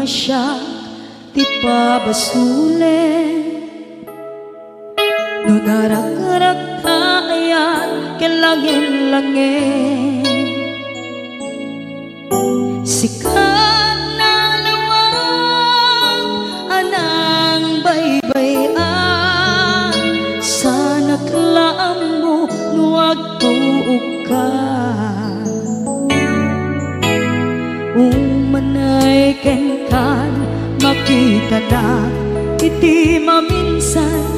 siya ti pabasulen. No narak-rak tayan kelangin-langin, sikat na lawag anang baybayan. Sana klaam mo nuwag tuog ka, umanay ken kan makita na iti maminsan.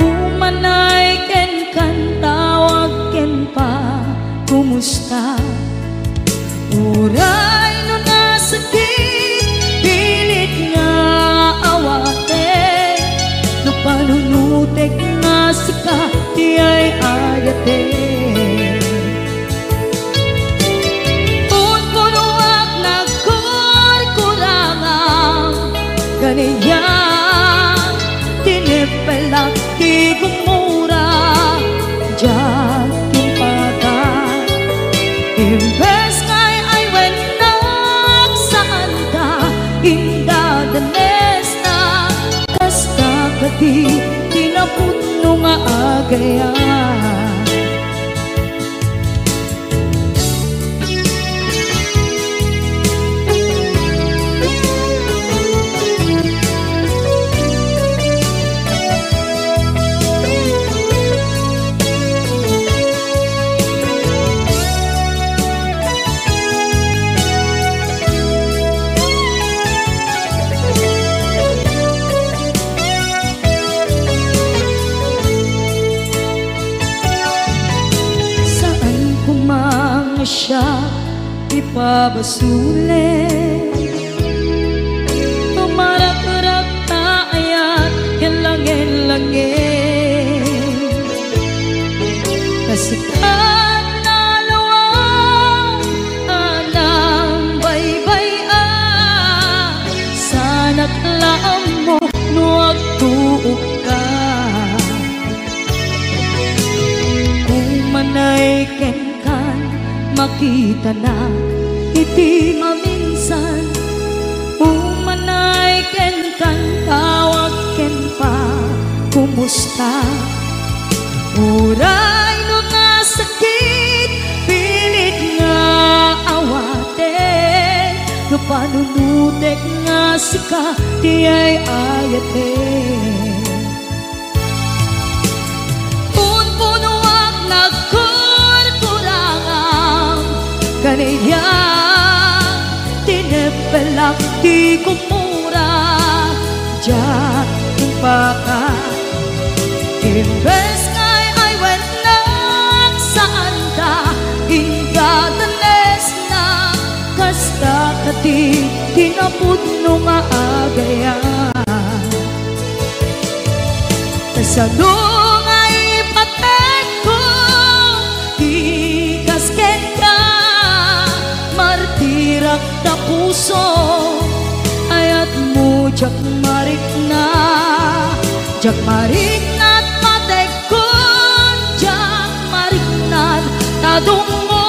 Umanay ken kan tawag ken pa kumusta. Uray no nasakit pilit nga awate, no panunutek nga sika di ay ayate. Punpunuak nagkurkurangang ganyan, tinipelak di gumura dyan timpagan. Imbes ngay ay wenak saan ka indadanes na, kasta kati tinaputno nga agayan. Siya ipabasulen, tumarak-rak tayan kelangin-langin, kasikat na lawag anang baybayan. Sana klaam mo nuwag tuog ka, umanay ken makita na iti maminsan. Umanay ken kan tawag ken pa kumusta. Uray no nga sakit pilit nga awate, no panunutek nga sika di ay ayate. Punpunuak kaniya tinepelak di kumura dyan timpaka. Imbes ngay ay wenak saan ka indadanes na, kasta kati tinaputno nga agayan. Kasadong ay patek ko di kasken ka, martirak na puso ayat mo jak marik na at matek ko jak marik na tadong mo.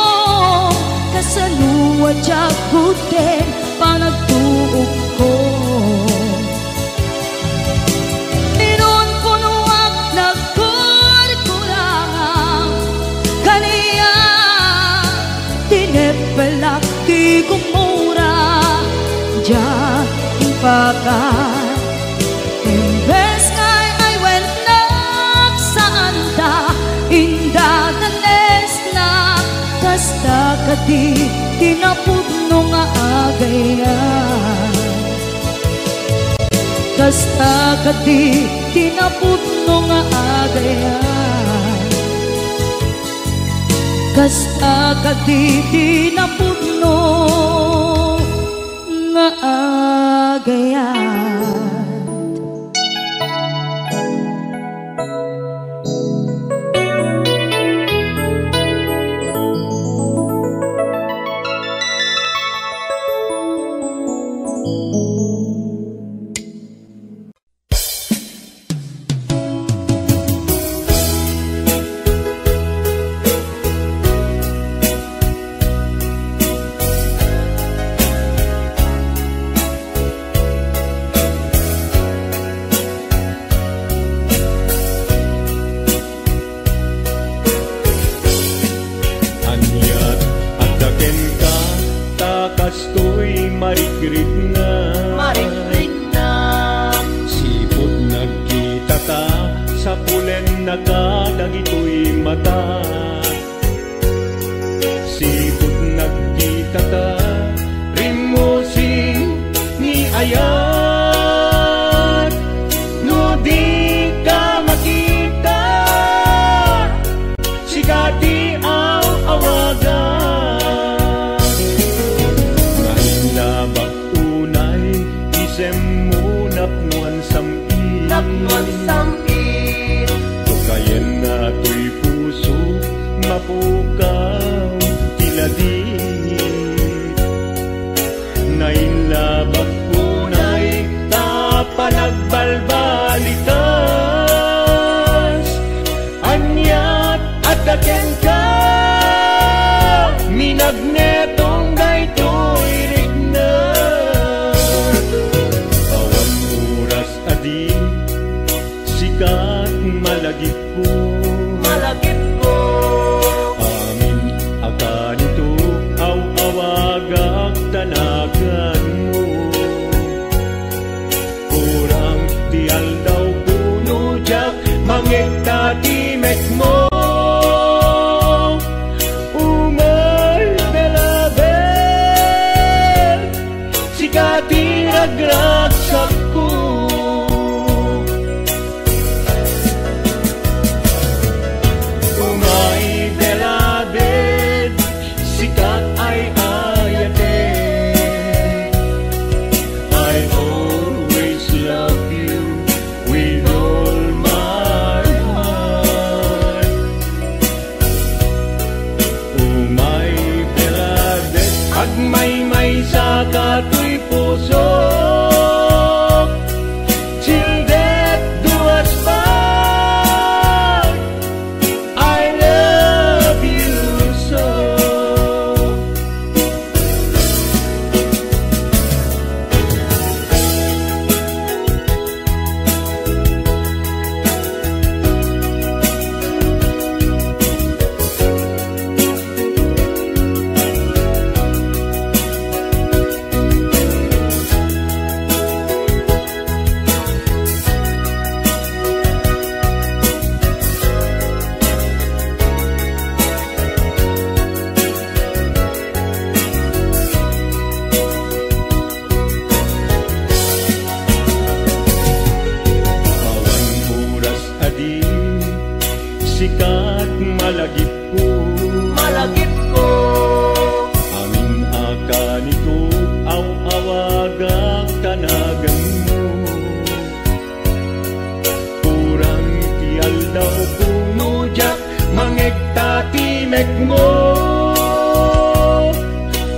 Kasaluwa jak kuten panagtuog ko, inon punuak nagkurkurangang kaniya tinepelak di kumura dyan timpakan. Imbes ngay ay wenak saan ta indadanes na, kasta kati tinaputno nga agayan. Kasta kati tinaputno nga agayan. Kasta kati tinaputno nga agayan. kastoy marikrit na, sipot nagkita ta sa pulen nakadagitoy mata. Sipot nagkita ta rimosing ni ayat, no di ka makita sikati ang awagan. Ngayon labak unay isem mo napnuan samil, tukayan na to'y puso mapukaw tiladin. Ngayon labak unay tapanagbalbalikas, anyat at daken ka minagnetong daytoy rignat. Awan oras adi sikat malagip ko, amin akan ito aw-awagak tanagan mo. Kurang tial daw puno jak mangekta timek mo. Umay belabel sikati ragragsak ko. Umay belabel sikat ay ayaten. I always love you with all my heart. Umay belabel agmay-may sa kato'y puso, till death do us part. I love you so. Sikat malagip ko, amin akan ito aw-awagak tanagan mo. Kurang tial daw puno jak mangekta timek mo.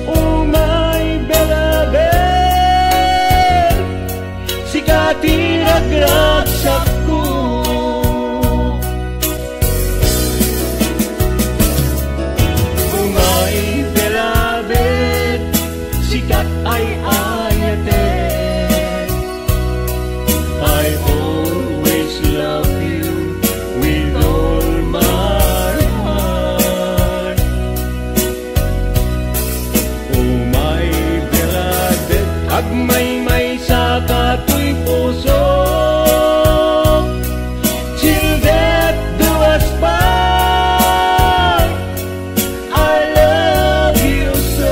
Umay belabel sikati ragragsak ko. Sikat ay ayaten. I always love you with all my heart. Oh my beloved, agmay-may sa kato'y puso, till death do us part. I love you so.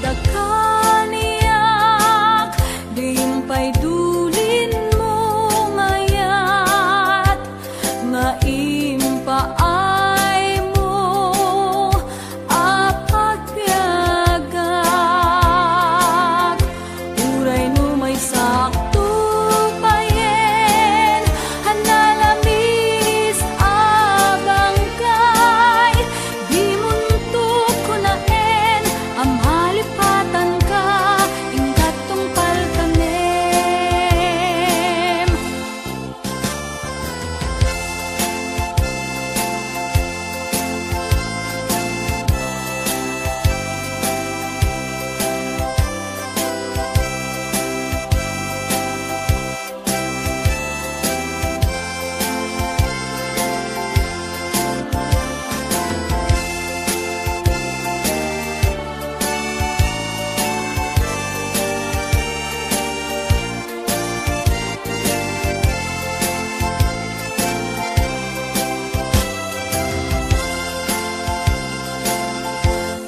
dakaniyak, diimpay dulin mo ngayat, nga impaay mo apagbiagak. Uray no may sakto payen, hanalamis abang kay, di muntok ko naen, amalipatan ka, ingatong paltanem.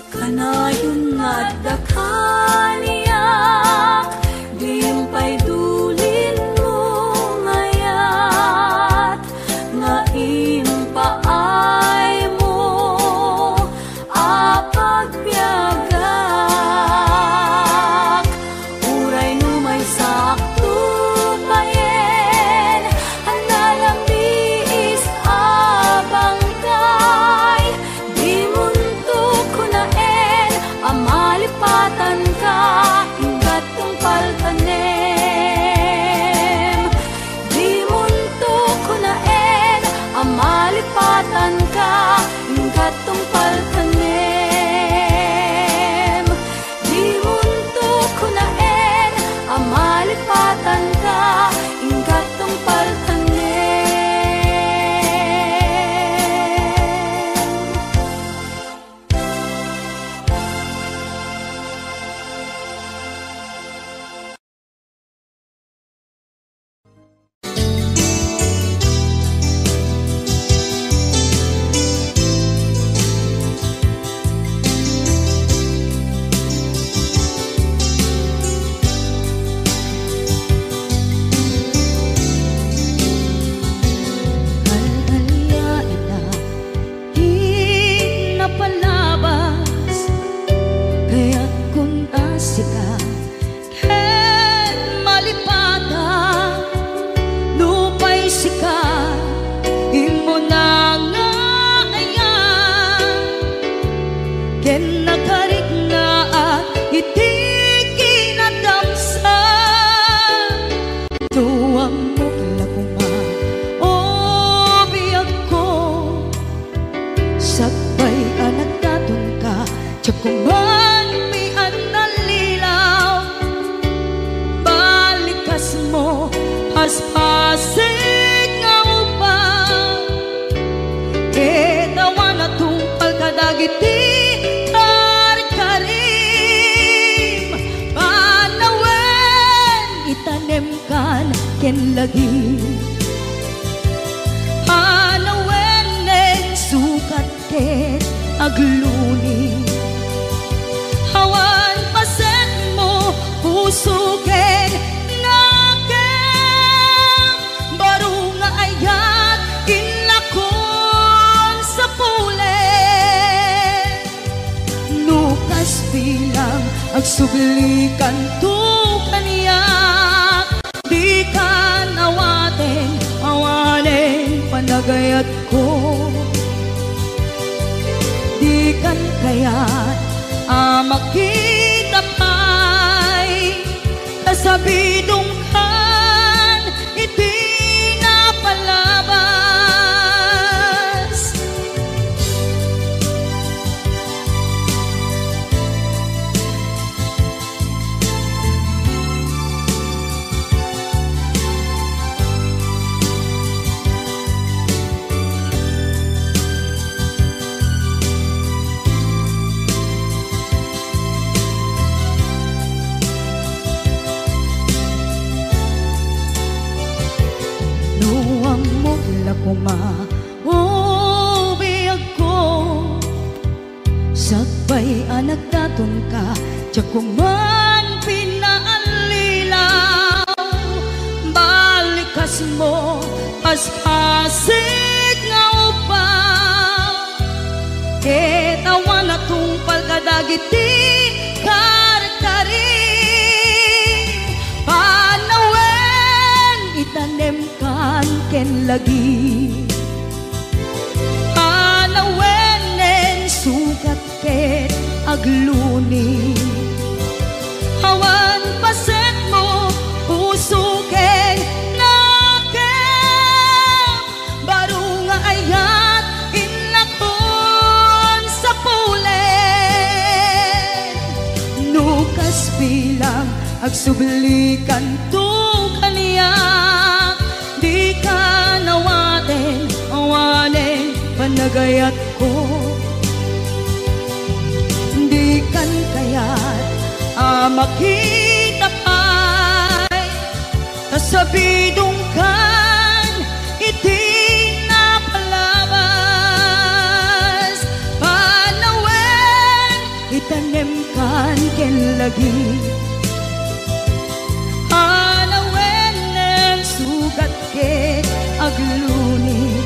Kanayon nga dakaniyak, diimpay dulin mo ngayat, nga impaay mo apagbiagak. Uray no may sakto payen, hanalamis abang kay, di muntok ko naen, amalipatan ka, ingatong paltanem. Di muntok ko naen, amalipatan ka, ingatong paltanem. Di muntok ko naen, amalipatan ka, ingatong paltanem. Alalayain na di napalabas, kaya't kung asikat ken malipatan, lupay sikat imo na nga ayan, ken nagarik na at iti kinadamsa. Tuwang mo lakuma o biyag ko, sabay anak daton ka, tiyak kuman mian nalilaw. Balikas mo, paspasig nga upang, edawan na tungpal kadagiti karim. Panawen itanem kan ken lagi, panawen neng sukat ken agluni. Hawan pasen mo puso ken nakem, baro nga ayat inlakon sa pulen. Lukas bilang agsublikan to kaniyak, di ka nawaten awanen panagayat ko. Di kan kayat makita pa'y kasabidong kan iti napalabas. Sakbay anak daton ka, Tiyak ko man pinaalilaw, balikas mo paspasig nga upaw. Tawan atong pagkadagiti kar-kari, panawen itanem kan ken lagi. Panawen nen sugat ket agluni, awan paset mo puso ken nakem. Baru nga ayat inakon sa pulen, nukas bilang agsublikan to kaniya. Di ka nawaten awanen panagayat ko, di kan kayat makita pa'y kasabidong kan iti napalabas. Panawen itanem kan ken lagi, panawen nen sugat ket agluni,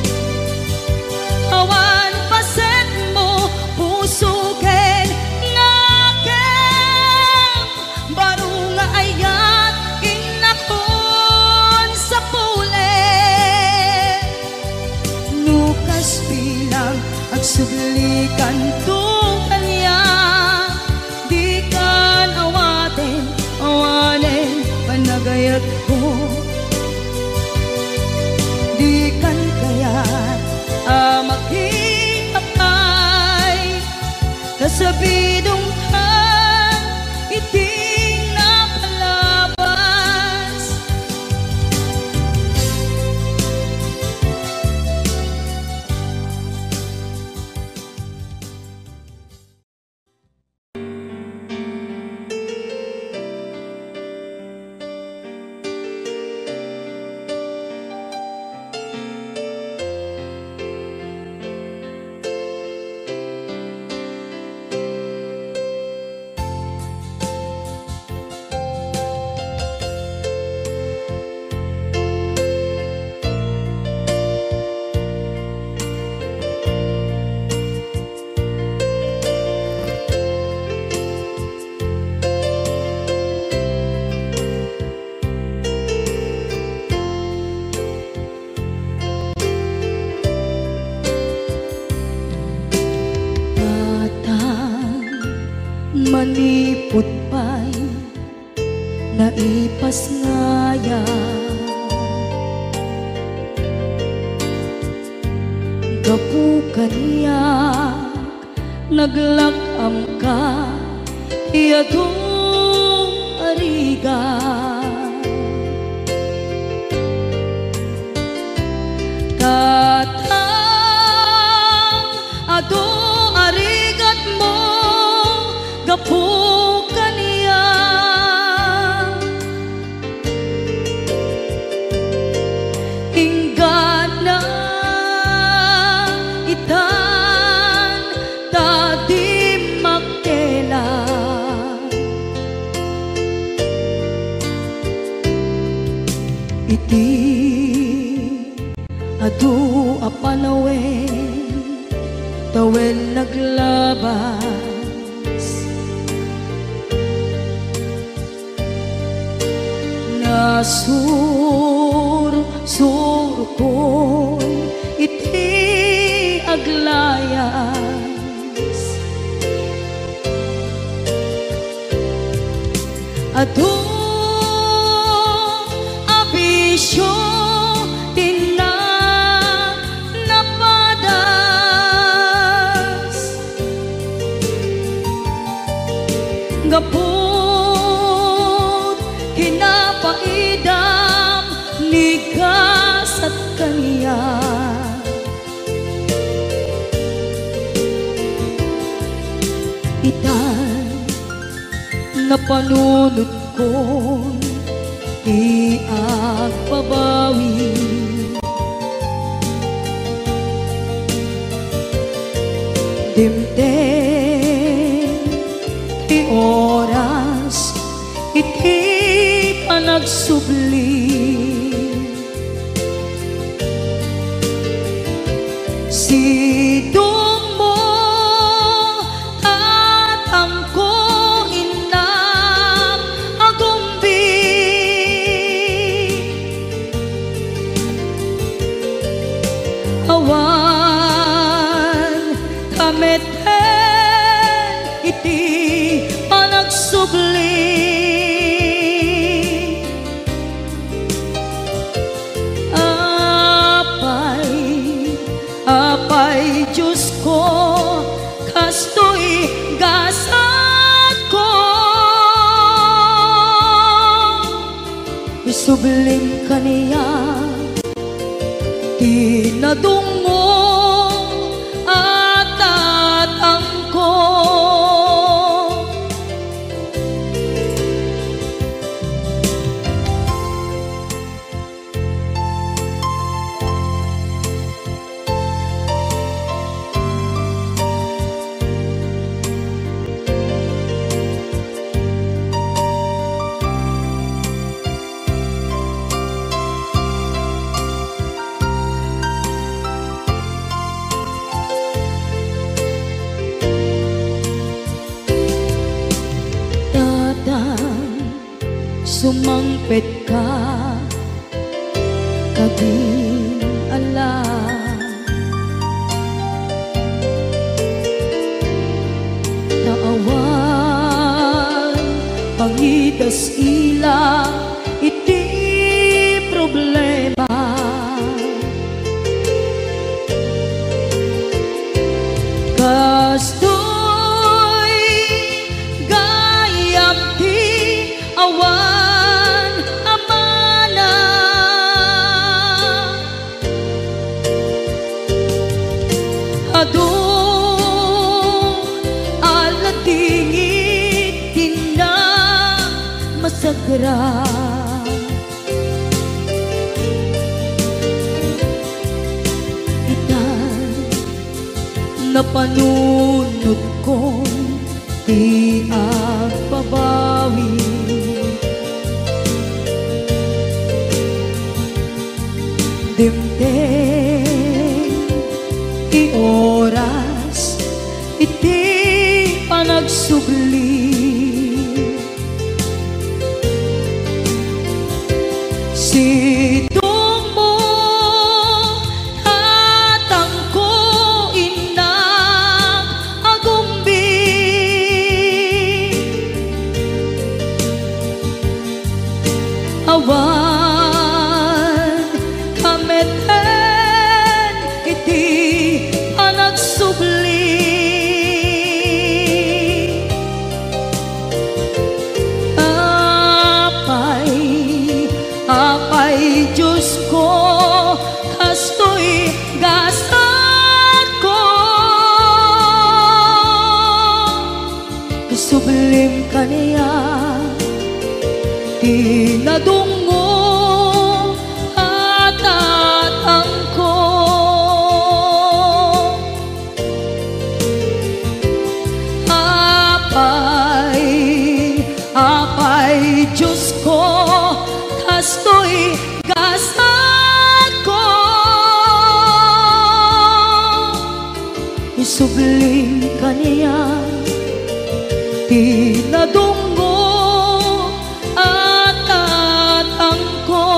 awan paset mo puso ken nakem. Baru nga ayat inakon sa pulen, nukas bilang agsublikan to kaniya. Di kan awaten awanen panagayat ko, di kan kayat makita pa'y kasabidong kan iting napalabas. Manipot pa'y naipas ngaya, gapukan niya naglakam ka iyadong ariga. Katang ado arigat mo gapukan niya, inggan na itan tadi makela. Iti adu apanawen tawen naglabas, nasur-sur iti aglayas. Adu abisyo napadas, gapot kinapaidam nigas at kaniya. Itan na panunod ko di agpabawi, dimden ti oras iti panagsubli. Sidong mo tatangko inang agumbi, awan kameten iti panagsubli. Apay Diyos ko, kastoy gasat ko, isubling kaniya tinadungo at tatangko. Sumangpet ka kading ala, naawan pangidas ila iti problema. Kastoy gayam ti awan alatingit tina masagra. Itan napanunod kong di agbabawi, dimteng ti oras iti panagsubli. Sidong mo tatangko inang agumbi, awan kameten iti panagsubli. Apay Diyos ko, kastoy gasat ko, isublim kaniya tinadungo at tatangko. Apay Diyos ko, kastoy gasat ko, isubling kaniya tinadungo at tatangko.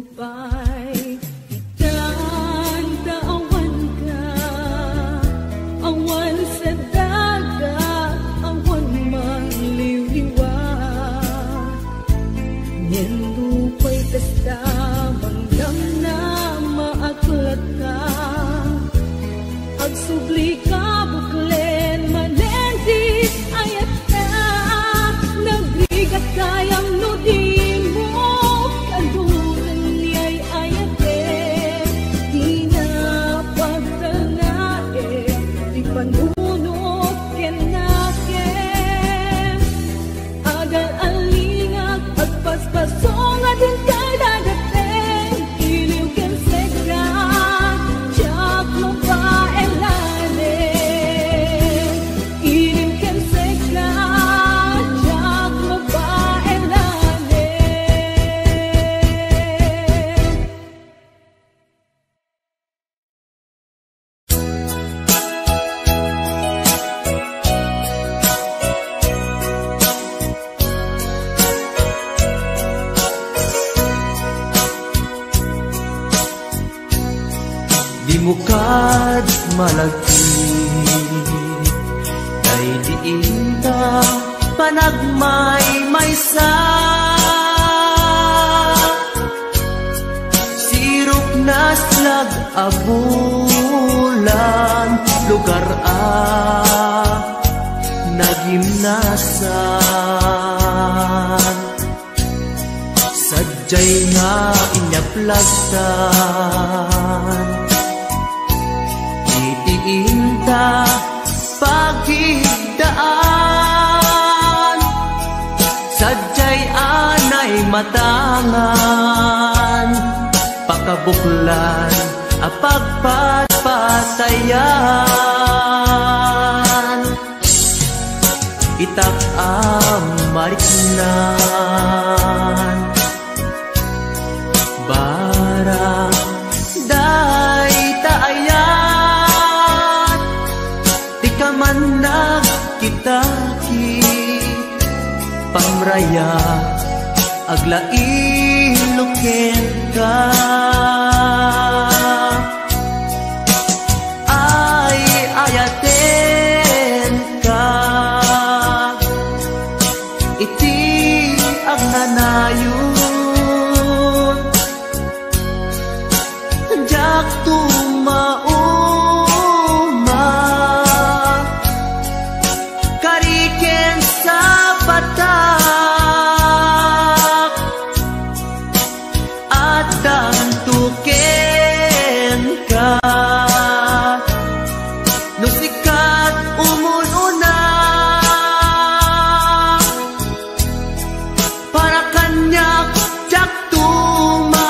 lupay itan taawan ka, awan sa dagat, awan mangliwliwa. Nyen lupay kasta manggam na maaklat ka, agsubli ka buklen manendi ayat ka, nagrigat kayang nudin mo, kanduran niya'y ayate, di na pagtanae, di panunot kenaken, agal alingag agpaspasong adin kay dadating, iliw ken segra, jak mo pa elane, iliw ken segra, jak mo pa elane. Di mo kad malagi, kay diin ta panagmay maysa. Sirok na slag abulan, lugar nagimnasan. Sadyay nga inyaplagtan, itiinta pagigdaan. Sadyay anay matangan, pakabuklan apagpatpatayan. Itak amariknan, barang day taayat, di ka man nagkitaki, pamraya aglain ka. Ay ayaten ka, iti agnanayon, jak tumauma, kariken sa batak, at dantuken ka. Nusikat umununa, para kanyak jak tumarabid,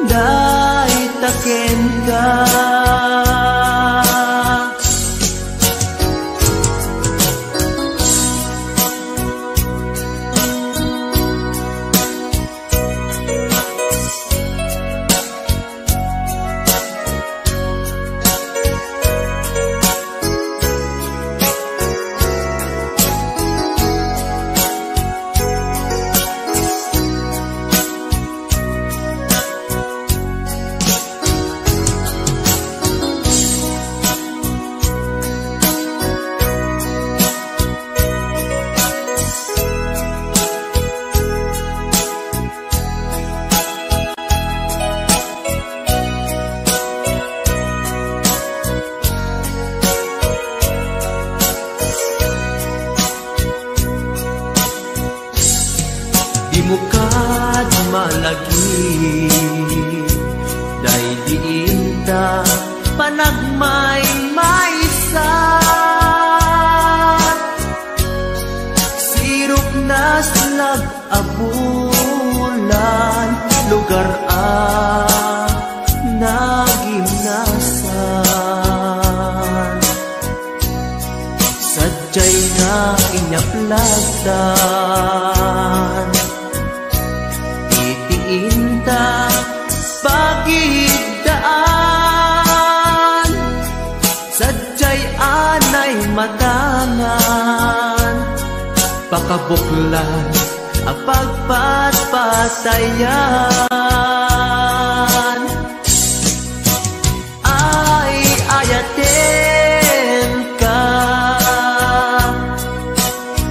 day taken ka. Di mo kad malagi, day diin ta panagmay maysa. Sirok na slag abulan, lugar nagimnasan. Sadyay nga inyaplagdan, itiinta pagigdaan. Sadyay anay matangan, pakabuklan ang pagpatpatayan ay ayaten ka.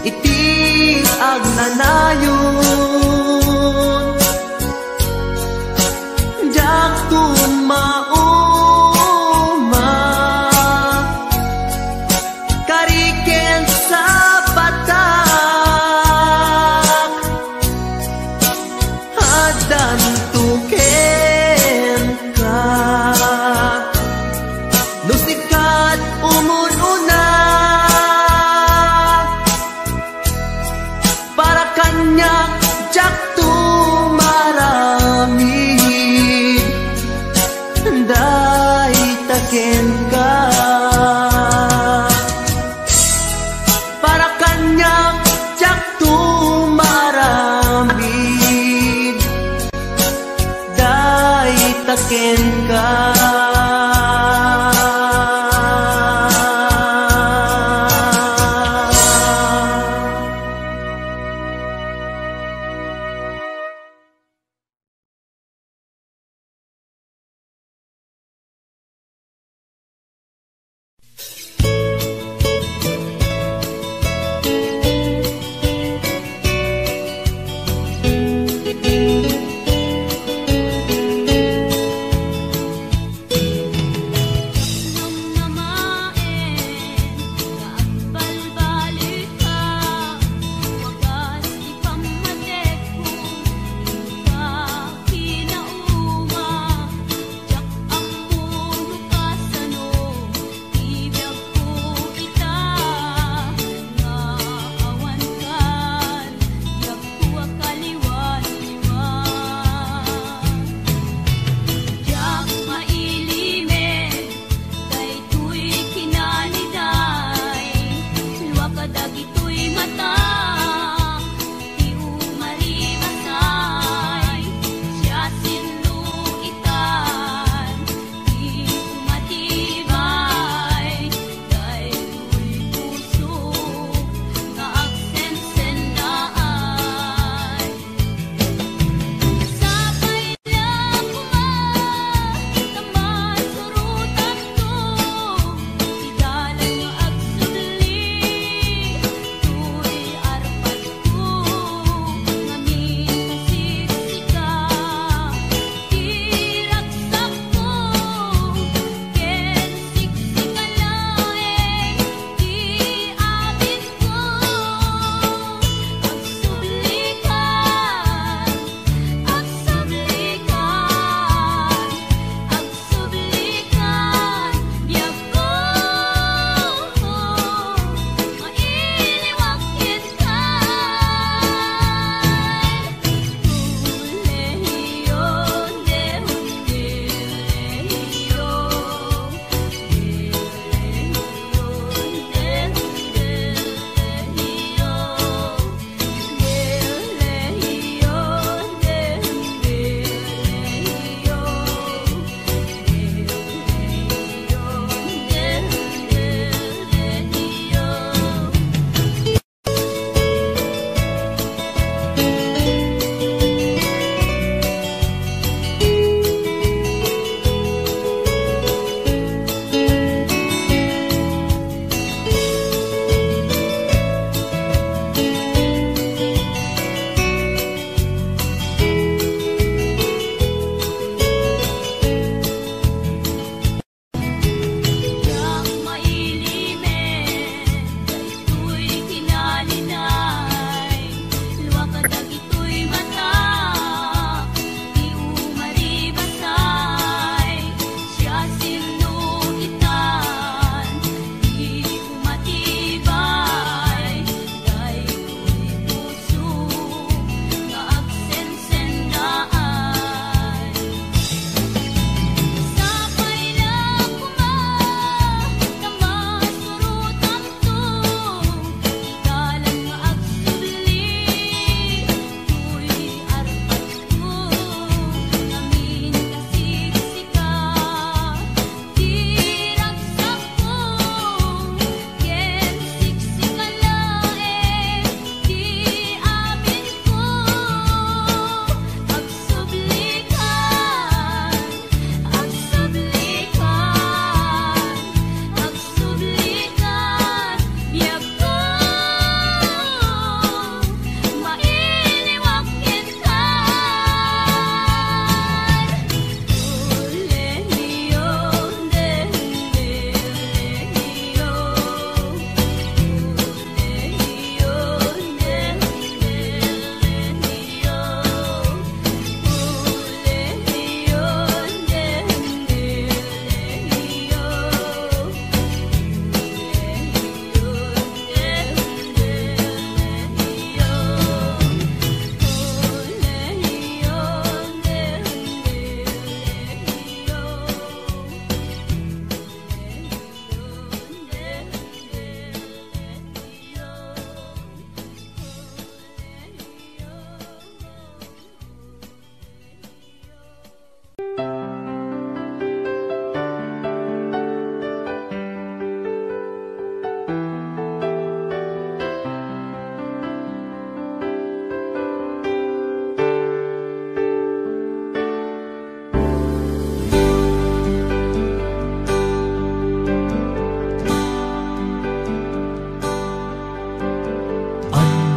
Iti agnanayon jak tumauma kariken sa batak hadan tuke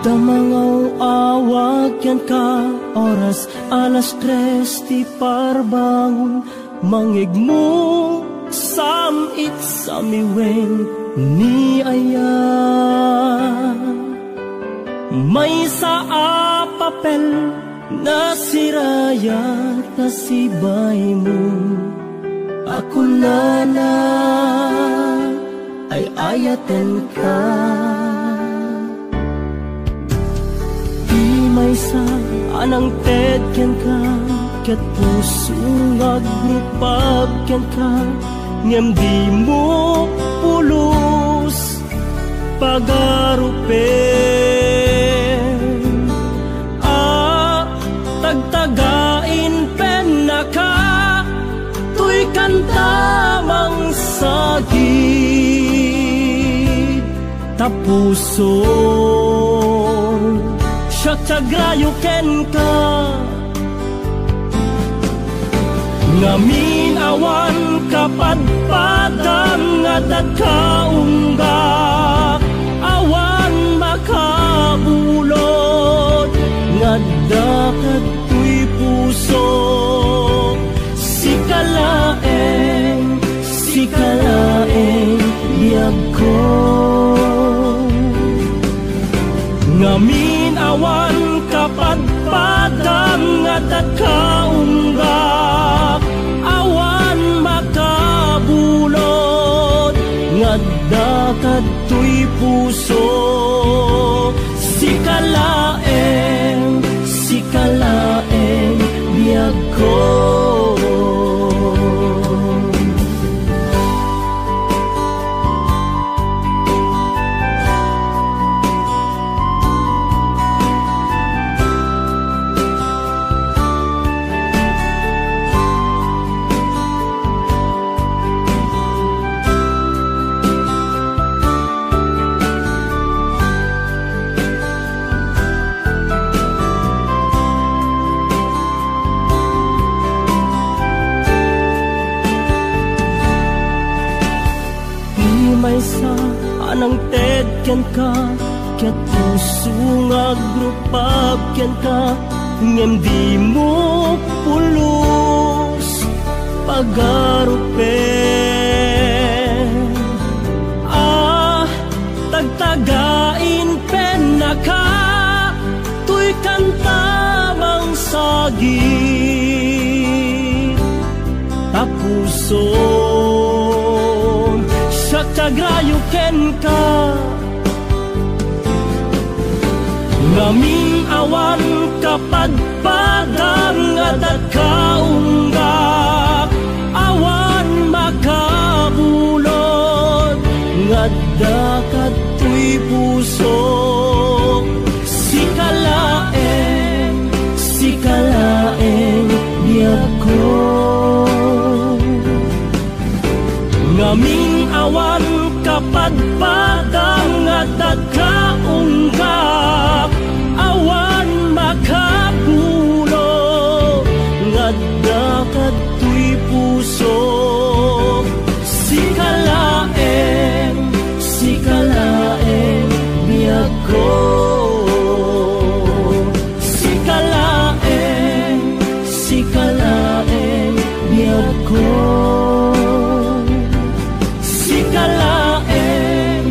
Damangaw awag yan ka oras alas 3 ti parbangon mangigmo samit samiwen ni aya may sa papel na siraya na sibay mo ako na ay ayaten ka may sa anang tedken ka ket puso ngagrupag ken ka ngem di mo pulos pagarupen tagtagain pen naka tuy kantamang sagit tapuson Syagrayo ken ka ngamin awan kapadpadam nga dagkaunggak awan makabulod nga dakat tuy puso sikalaeng biyag ko ngamin awan kapadpadam nga dagkaunggak awan makabulod nga dakat tuy puso sikalaeng biyag ko may sa anang tedken ka ket puso ngagrupag ken ka ngem di mo pulos pagarupen tagtagain pen naka tuy kantamang sagit tapuson Syagrayo ken ka ngamin awan kapadpadam nga dagkaunggak awan makabulod nga dakat tuy puso sikalaeng biyag ko ngamin awan kapadpadam nga dagkaunggak awan makabulod nga dakat tuy puso sikalaeng biyag ko sikalaeng biyag ko sikalaeng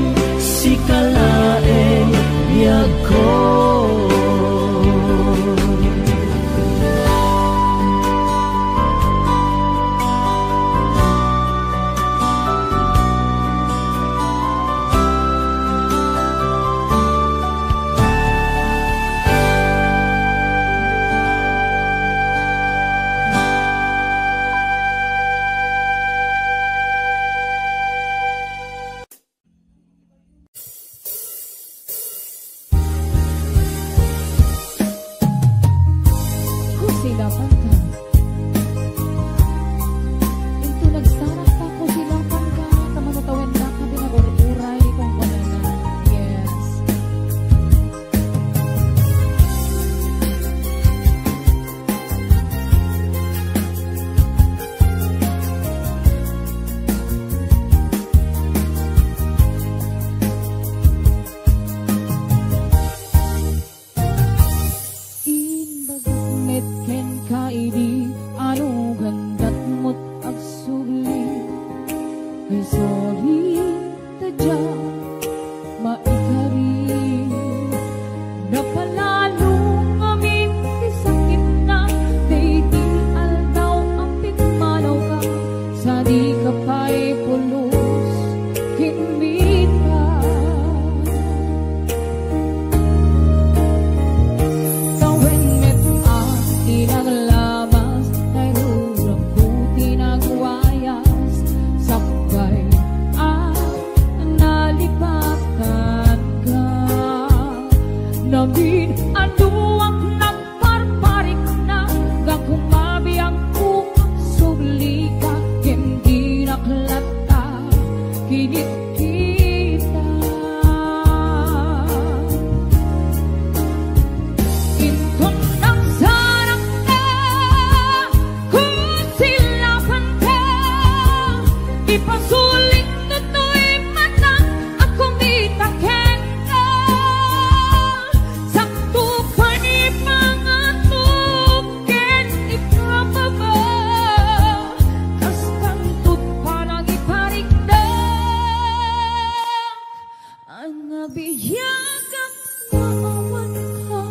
nabiyagap na awan ka.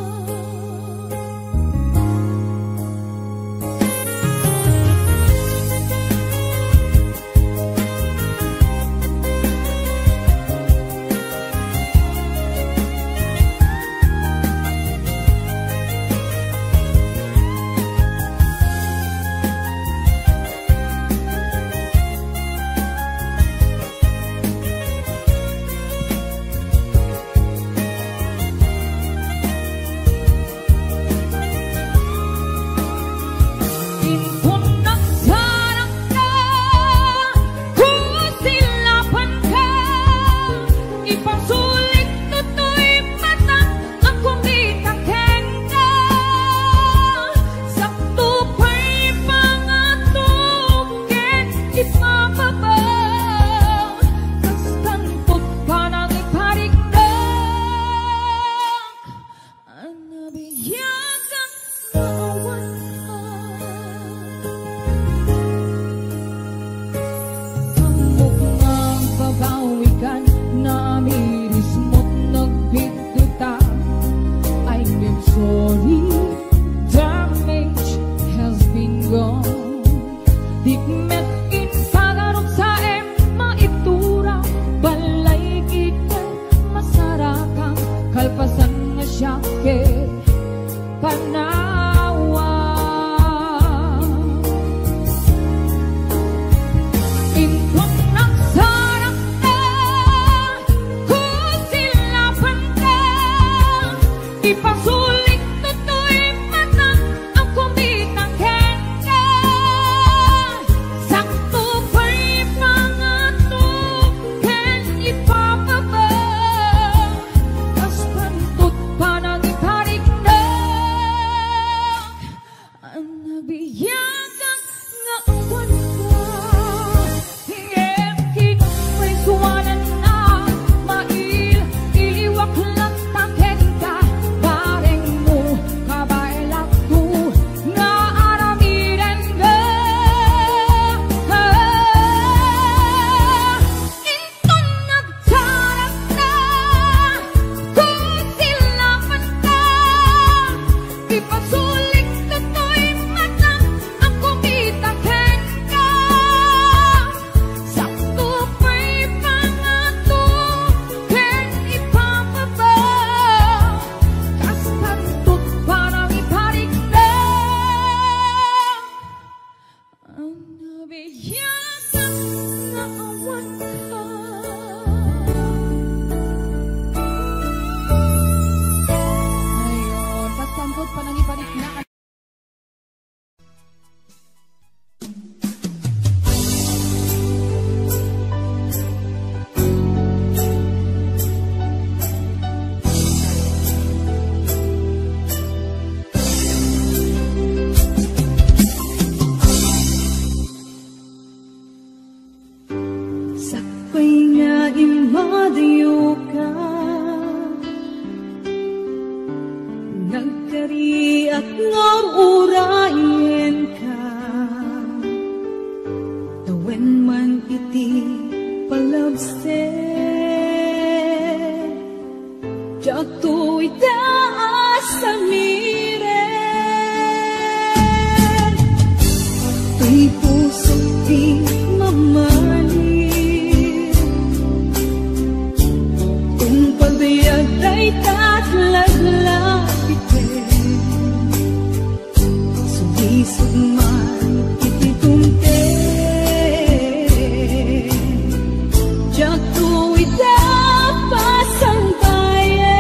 Jatuh ida pasang baye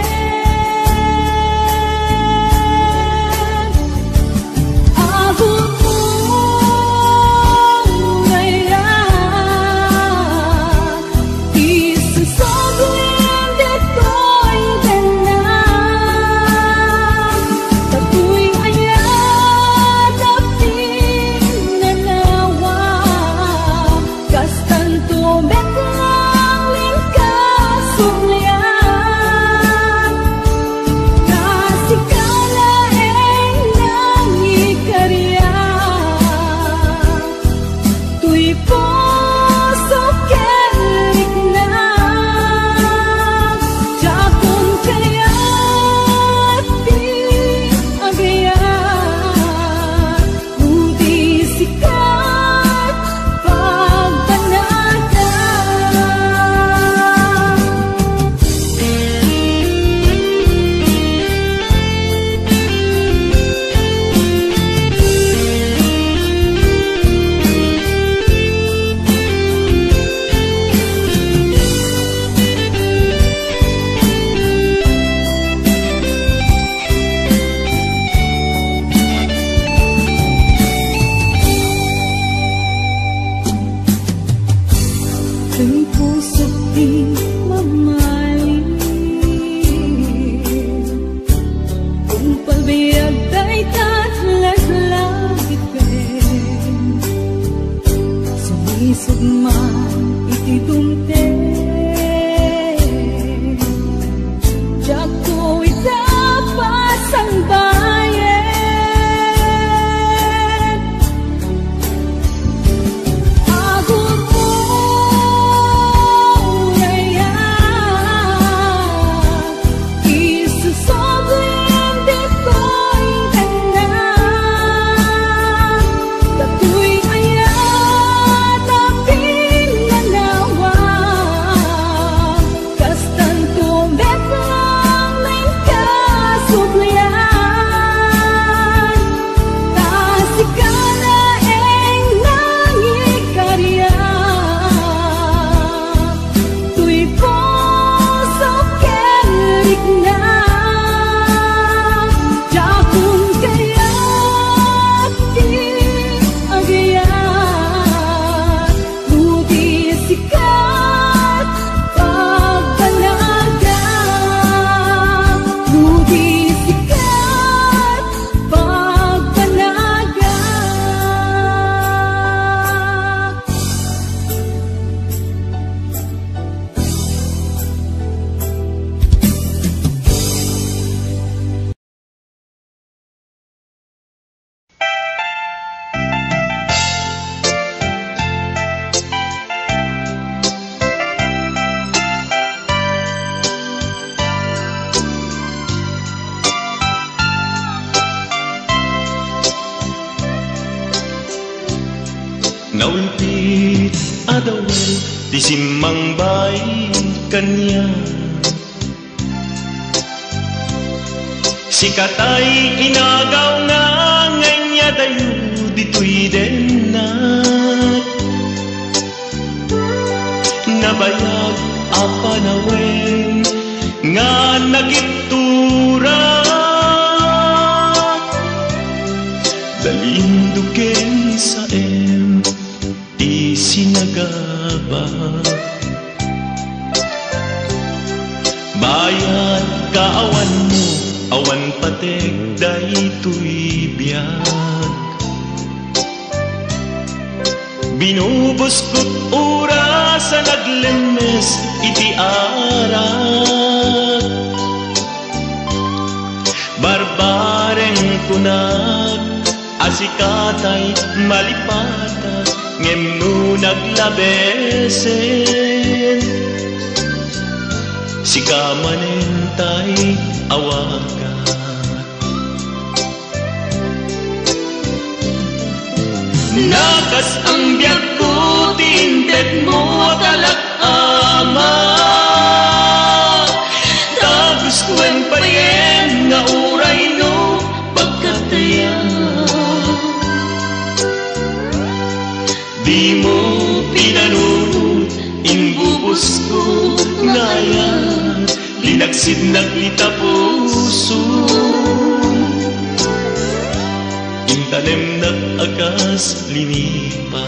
kadawel ti simmang bay kanya. Si katay inagaw nga nganya dayo dito'y denat. Nabayag apanawen nga nagiptura. Dalinduken sa isinagaba. Bayad kaawan mo, awan patek daytoy biyag. Binubos ko't oras sa naglemes iti arak. Barbareng kunag asikatay malipata ngem no naglabesen. Sikamanentay awagan. Nakas ang biyag ko tinted mo talak-ama. Tapos kuen payen nga uray no pagkataya. Di mo pinanunod imbubos ko ngayon. Linagsid na kita puso. Intanem na akas linipa.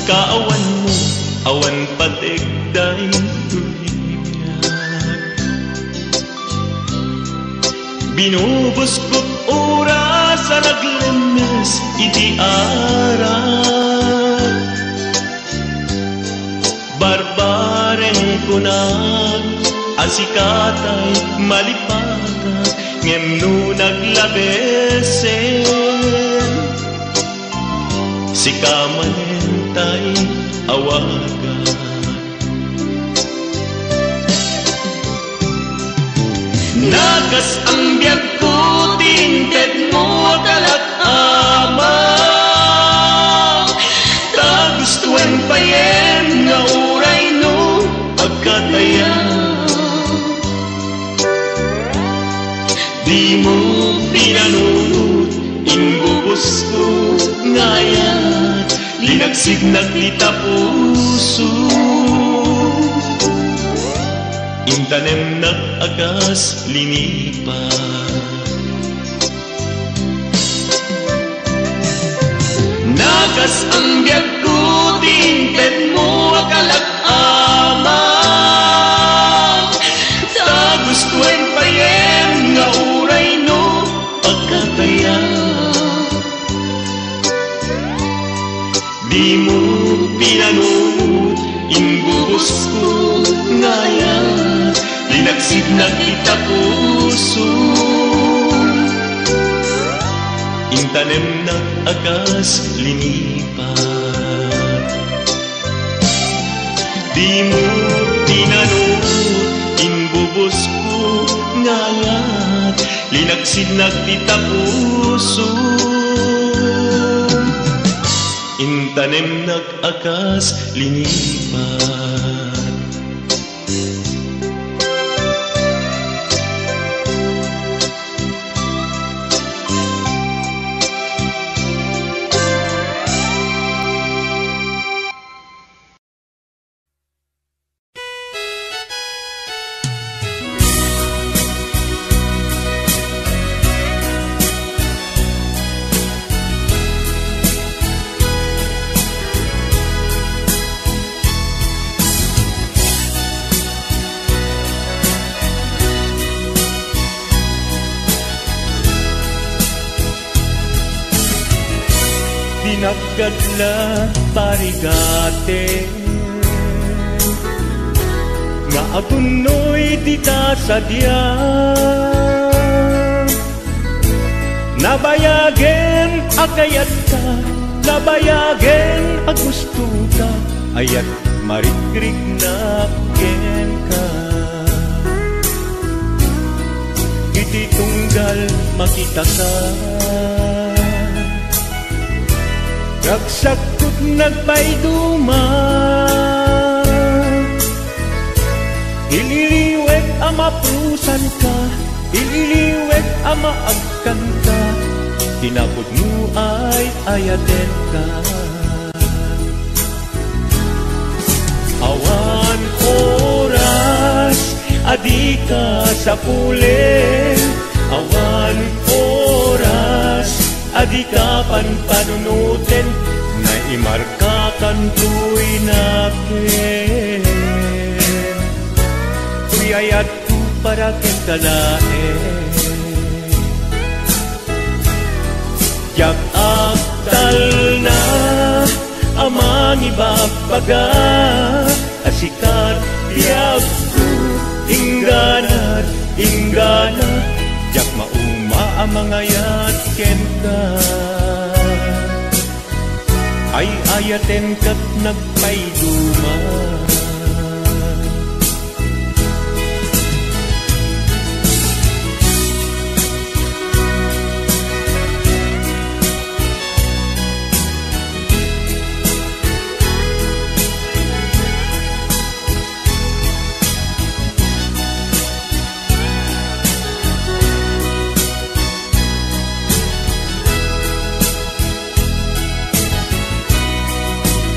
Kaawan mo, awan patek daytoy biyag. Binubos ko't oras sa naglemes iti arak. Barbareng kunag asikatay malipata ngem no naglabesen. Sikamanentay awagan. Nakas ang biyag ko tinted mo talak-ama. Tagustuan payen nga uray no pagkataya. Di mo pinanunod imbubos ko ngayon. Linagsid na kita puso. Intanem na akas linipa. Nakas ang biyag ko tinted mo kalak-ama. Tagustuan payen nga uray no pagkataya. Di mo pinanunod imbubos ko ngayon. Linagsid na kita puso. Intanem na akas linipat. Di mo pinanunod imbubos ko ngayon. Linagsid na kita puso. Intanem nag-akas linipat. nagkadla parigate nga agunoy dita sadya nabayagen agayat ka nabayagen agusto ka ayat marikrig na ken ka iti tunggal makita ka ragsakot nagpayduma ililiwet ama prusan ka ililiwet ama agkan ka tinapod mo ay ayaten ka awan oras adi ka sa pulen awan oras adi ka panunutin na imarkakan tu'y nakin tu'y ayat ko para kentalain yak aktal na amang ibagbaga asikat tiyak ko ingganat ingganat yak mauma amang ayat ken ka ay ayaten kat nagpayduma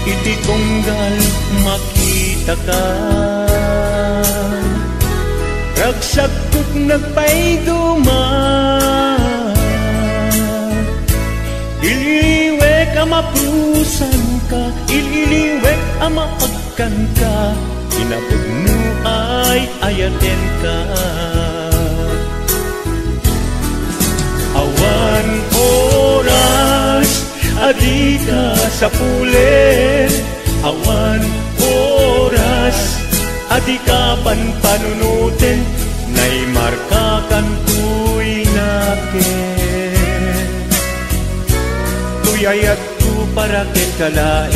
iti tunggal makita ka ragsakot nagpayduma ililiwek ama prusan ka ililiwek ama agkan ka inapod mo ay ayaten ka awan oras adi ka sa pulen awan oras adi ka panunutin na'y markakan tu'y nakin tu'y ayat ko para kentalain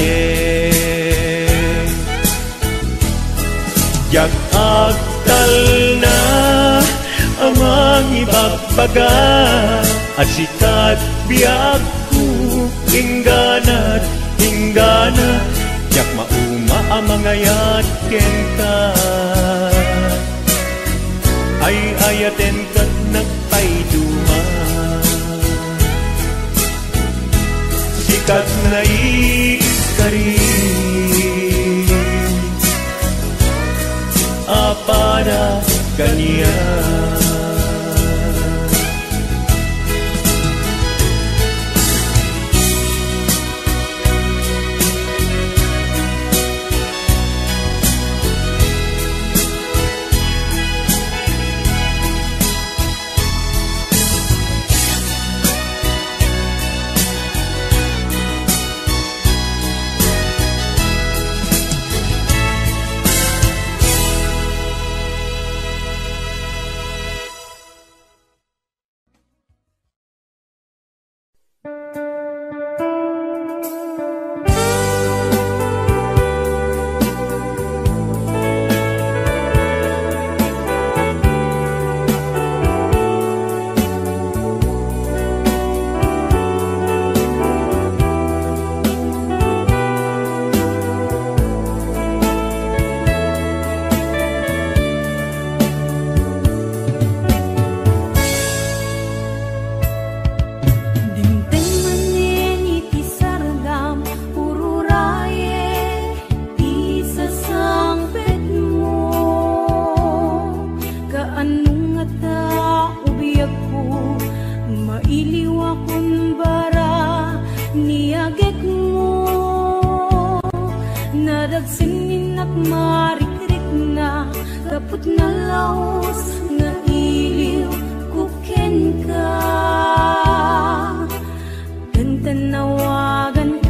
yak agtal na amang ibagbaga at sikat biyag ingganat, ingganat yak mauma amang ayat ken ka ay ayaten kat nagpayduma sikat na ikari para kaniya kaput na laos nga iliw kuken ka kantanawagan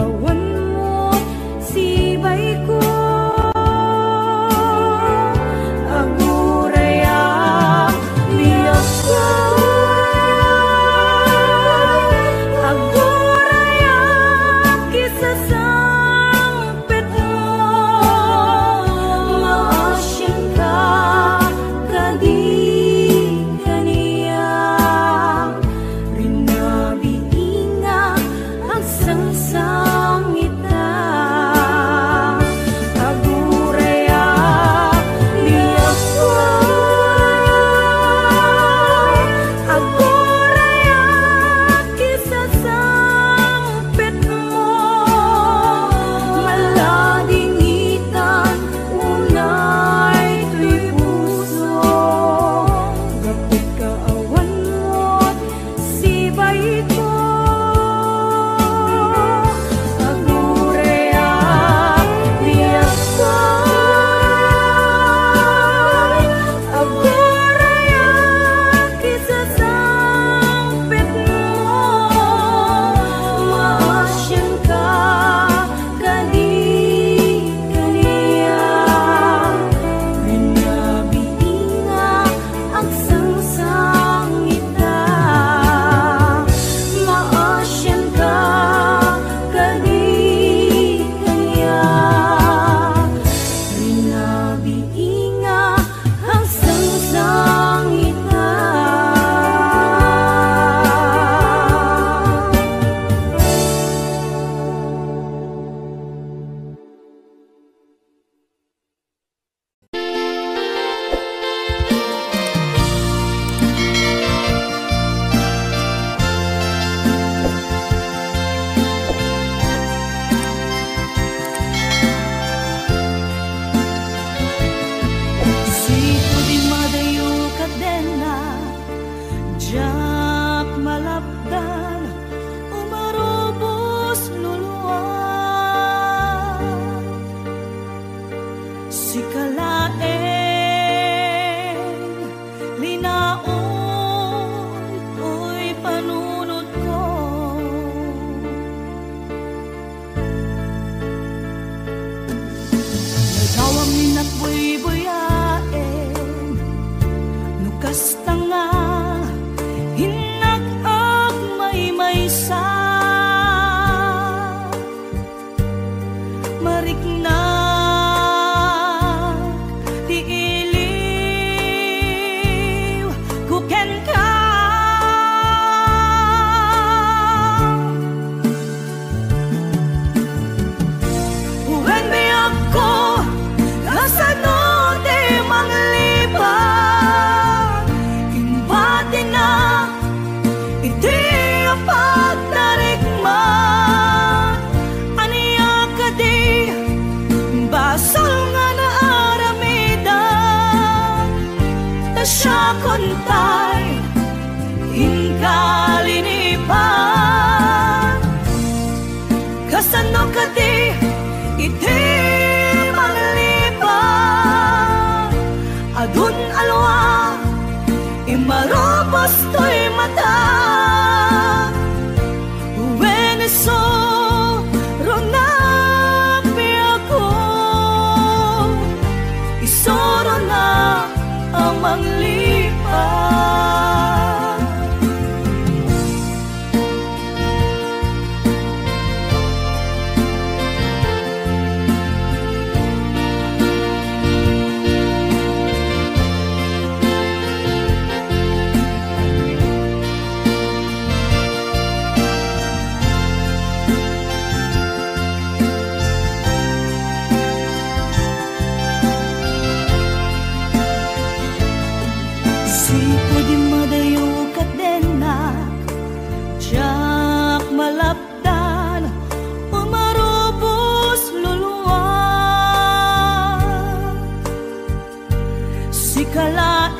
kaawan mo sibay ko. Aguraya biyak ko, aguraya kisasangpit mo. Maasyan ka kadi kaniya, rinabiinga ang sangsangita. Aguraya biyak ko, aguraya kisasangpit mo. Maladingitan unay tuy puso, gapit kaawan mo't sibay ko. Aguraya biyak ko, aguraya kisasangpit mo. Maasyan ka kadi kaniya, rinabiinga ang sangsangita. Maasyan ka kadi kaniya, rinabiinga ang sangsangita. Siko di madayo kadena, jak malapdan, umarubos luluan. Sikalaeng linaon to'y panunod ko. Nagawang ninakbuy-buyain, nukas tanga, hinag-ag may-maysa. Mariknag di iliw, kuken ka. Uwen biyak ko, kasano di manglipan. Imbati na, iti ang pagtarikman. Aniya ka di, basal nga na aramidan. Tasya kontay, inkalinipan. Kasano ka di, iti manglipan. Adun alwa, imarobos to'y mata. Uweneso, ronapi ako, isoro na ang manglipan. Siko di madayo kadena, jak malapdan, umarubos luluan. Sikalaeng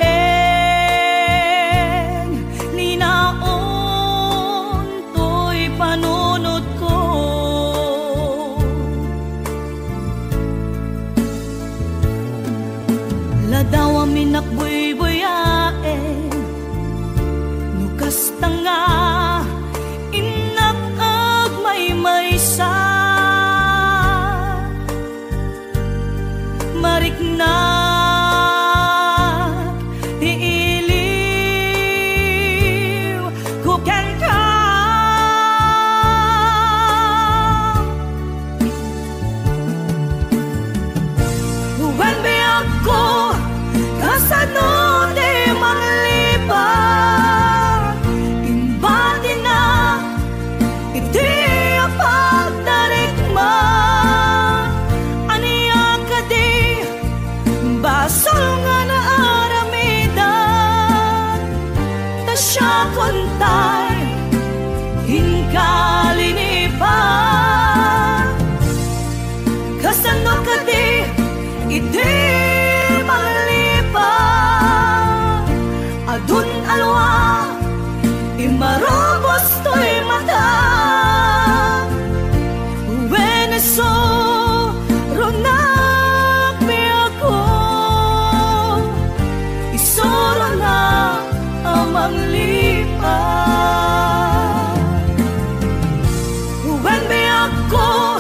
linaon to'y panunod ko. Ladaw ang minakbuy-buyain, nukas tanga, inag-ag may-maysa. iti malipan. Adun alwa imarobos to'y mata. Weneso ronak mi ako, isoro na amang lipan. When mi ako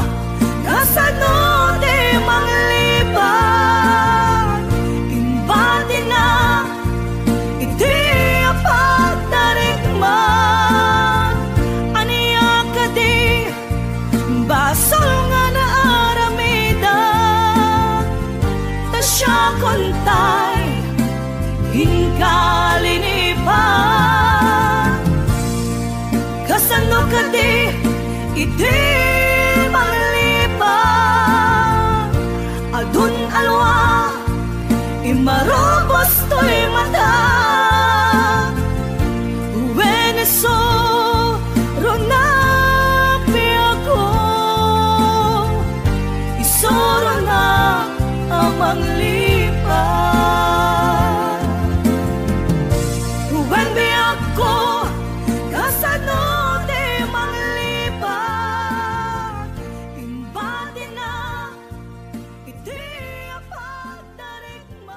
kasano di manglipan, imbati na iti apat tarikman. Aniya ka di basol nga na aramida, ta siya kontay hinkalinipan. Kasano ka di iti manglipan, adun alwa imarobos to'y mata. Weneso ronak mi ako, isoro na amang lipan. When mi ako kasano di manglipan, imbati na iti apat tarikman.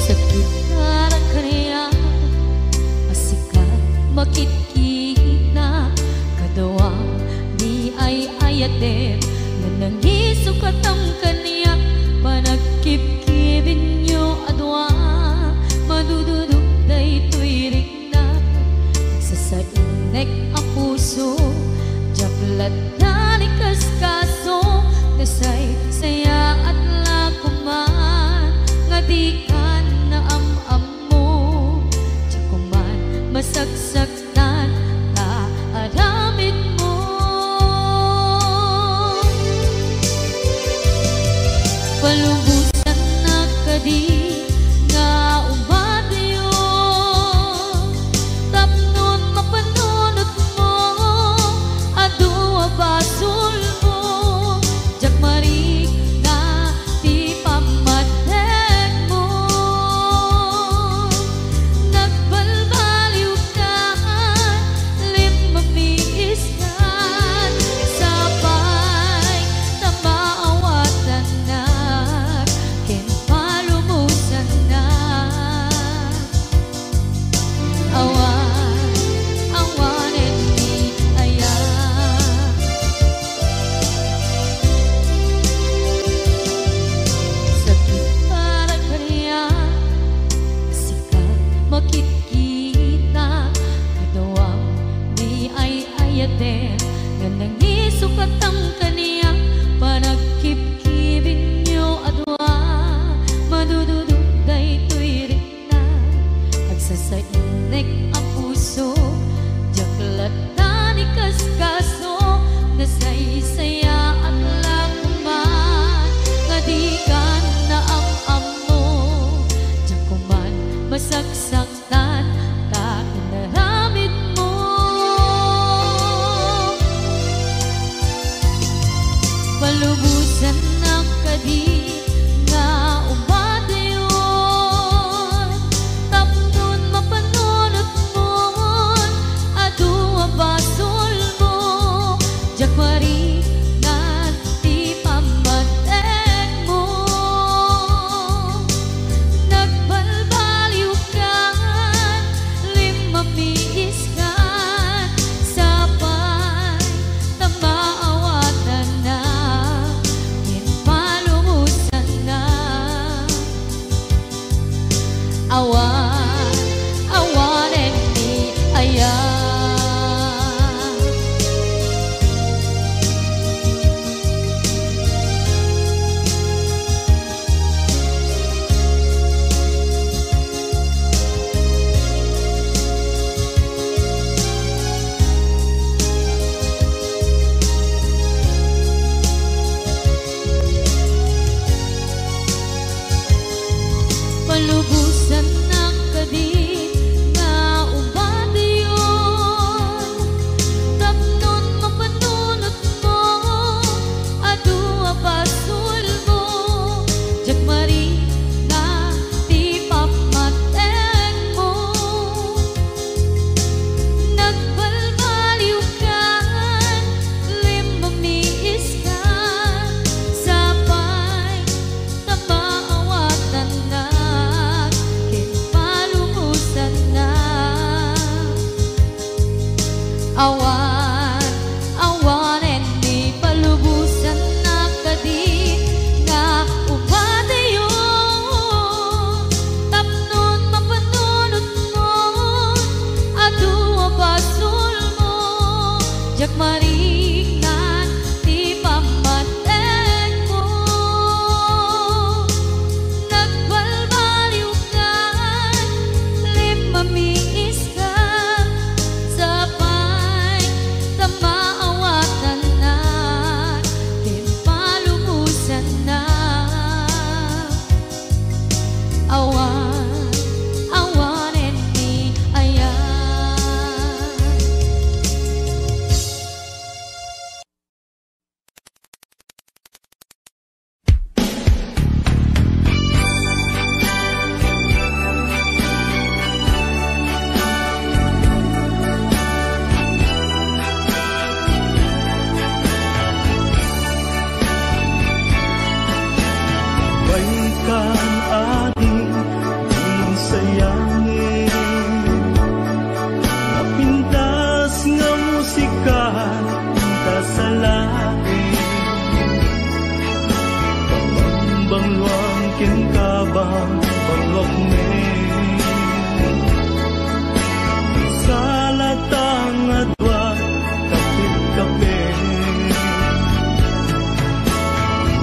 Sakit na kaniya asikat makikita kadawa di ay ayatem na nangisukat ang kaniya panagkipkibin nyo adwa madududok day tuwirik na nagsasainek ang puso jaklat na nikaskaso nasay saya at lakuman nga di ka na am mo jakuman masagsaktan ka aramid mo. Palubusan na kadi nga umadayo, tapnon mapanunot mo adua basul mo jakmarik na di pamatek mo. Nagbalbaliw ka limamiis ka sabay na maawatan na ken palumusan na. Awan awanen ni aya sakit para kaniya sikat makikita kadawang di ay ayatem nga nangisukat ang kaniya panagkipkibin nyo adwa madududok day tuwirik na nagsasainek ang puso jaklat na nikaskaso nasaysaya at lakuman nga di ka na am mo jakuman masagsaktan ka inaramid mo. Palubusan na kadi nga umadayon, tapnon mapanunot mo adua basol mo jakwari nga di pamatek mo. Nagbalbaliw ka limamiis ka sabay na maawatan na ken palumusan na. Awan awanen ni aya Palubusan ng kadit nga ubadayon, tapnon mapanunot mo, adu abasul mo, jagmari na di pamateng mo. Nagbalbaliw ka, limamiis ka, sabay tamaawatan na, kinpalumusan na. Awan, awanen di palubusan na kadit nga ubadayon, tapnon mapanunot mo, adu abasul mo, jagmaringan di pamateng mo. Nagbalbaliw ka, limamiis ka, sabay tamaawatan na, kinpalumusan na. Awan, awanen ni ayan. Baikan ating sayangin, napintas nga musika kasalain, pambangluang kinkabang pangwag men, salatang adwa kapit-kapit,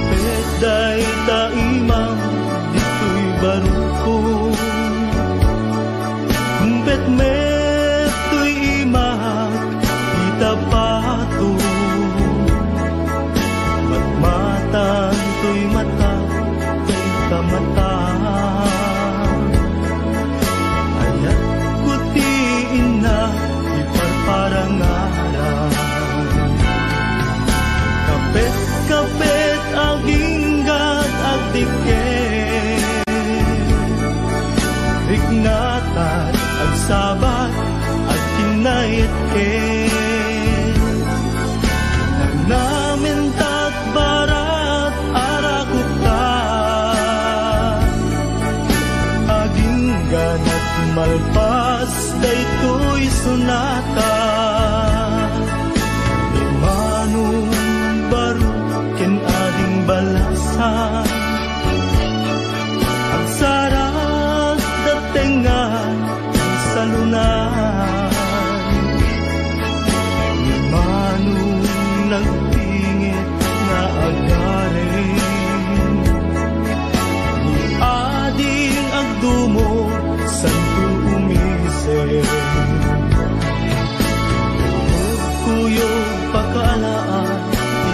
peday taimang dito'y baruko, bet meto'y imak itapato, matmatan to'y mata to'y kamata, ayat kutiin na iparparangaran, kapit-kapit aginggat agdiket, ignatan agsabat at kinait-it, nagnamintat barat arakuta, aginggan at malpas daytoy sunata, imanong baro ken ading balasan, ang sarap datengan sa lunan, imanong nagpingit na agarin, ni ading agdumo santo umisip, kuyo pagkaalaan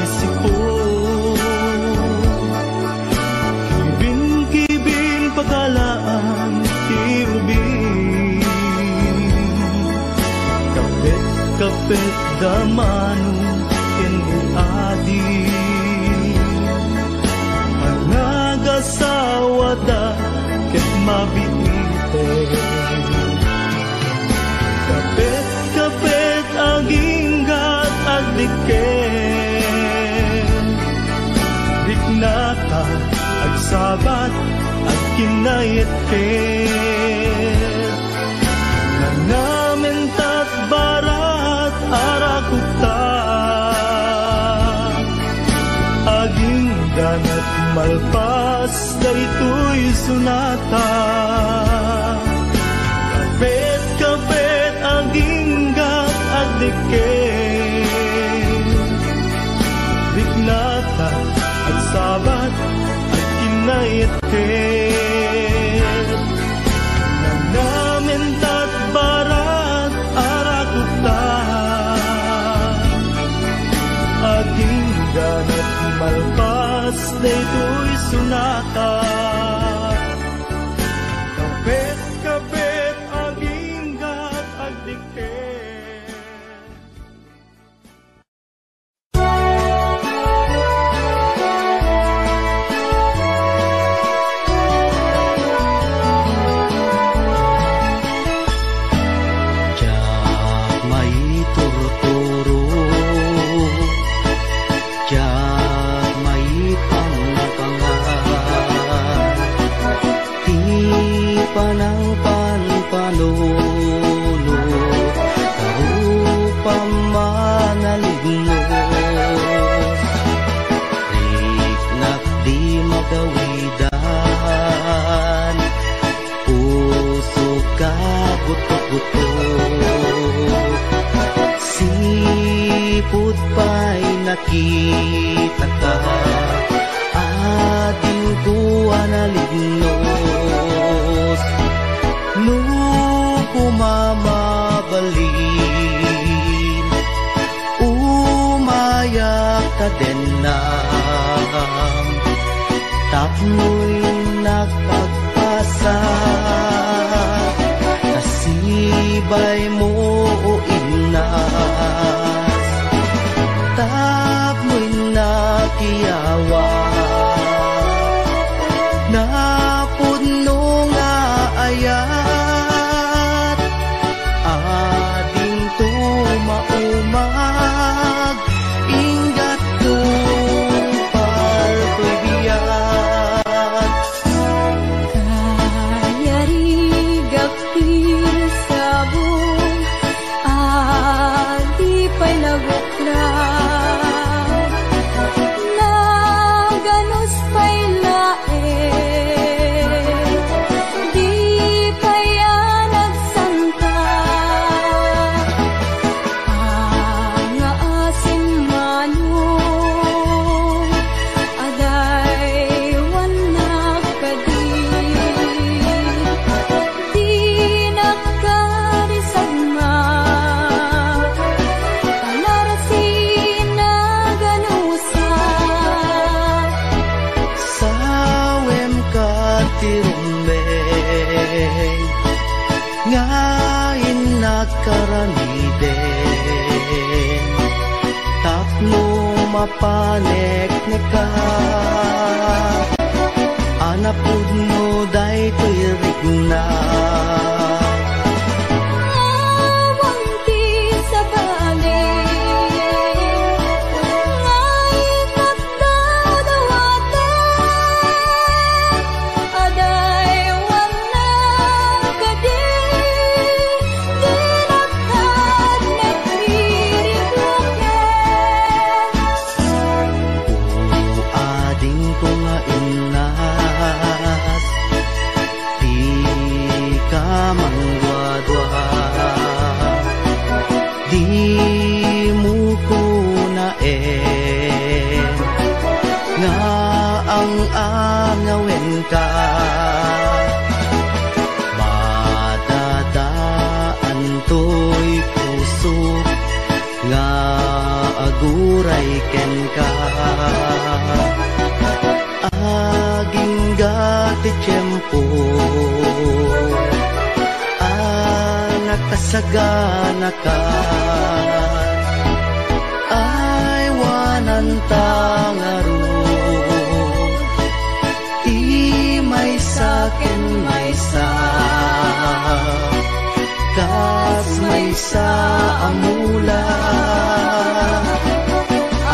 isip ko, kibin-kibin pagkalaan tiubin, kapit-kapit damano kenuadi, managasawa ket mabiite, kapit-kapit aginggat agdiket, diknata agsabat ag kinait-ket, nanamintat barat arakuta, aginggan at malpas daytoy sunata, kapit-kapit aginggat agdiket, diknata agsabat at kinait-ket, panang panpanuno karupa manalignos riknak di magawidan puso ka butok-butok siput pa'y nakita ka ating kuha na lignos nuko mamabalin umayak ka din na tapno'y nagpagpasa nasibay mo o inas tapno'y nakiyawa napuno nga ayat ading tumaumag ingat tupal ko'y biyat kayarigak sabong adi pa'y naguklap naganos pa'y lae di pa'y nagsangka ang asin manong aday wanak kadi di nakarisagma kanarasin na ganusa sawem ka tirumbeng ngayon nakaramiden tapno mapanek neka anapud mo day tirik na awang ti sa balik ngayon nagdadawaten aday wanak kadi di nakad nagririgloken ading ko nga inas di ka mangwadwa di mo ko naen nga ang angawin ka madadaan to'y puso nga aguray ken ka aging gati tiyempo nakasagana ka ay wanan tangaro di may sakin may sa kas may sa amula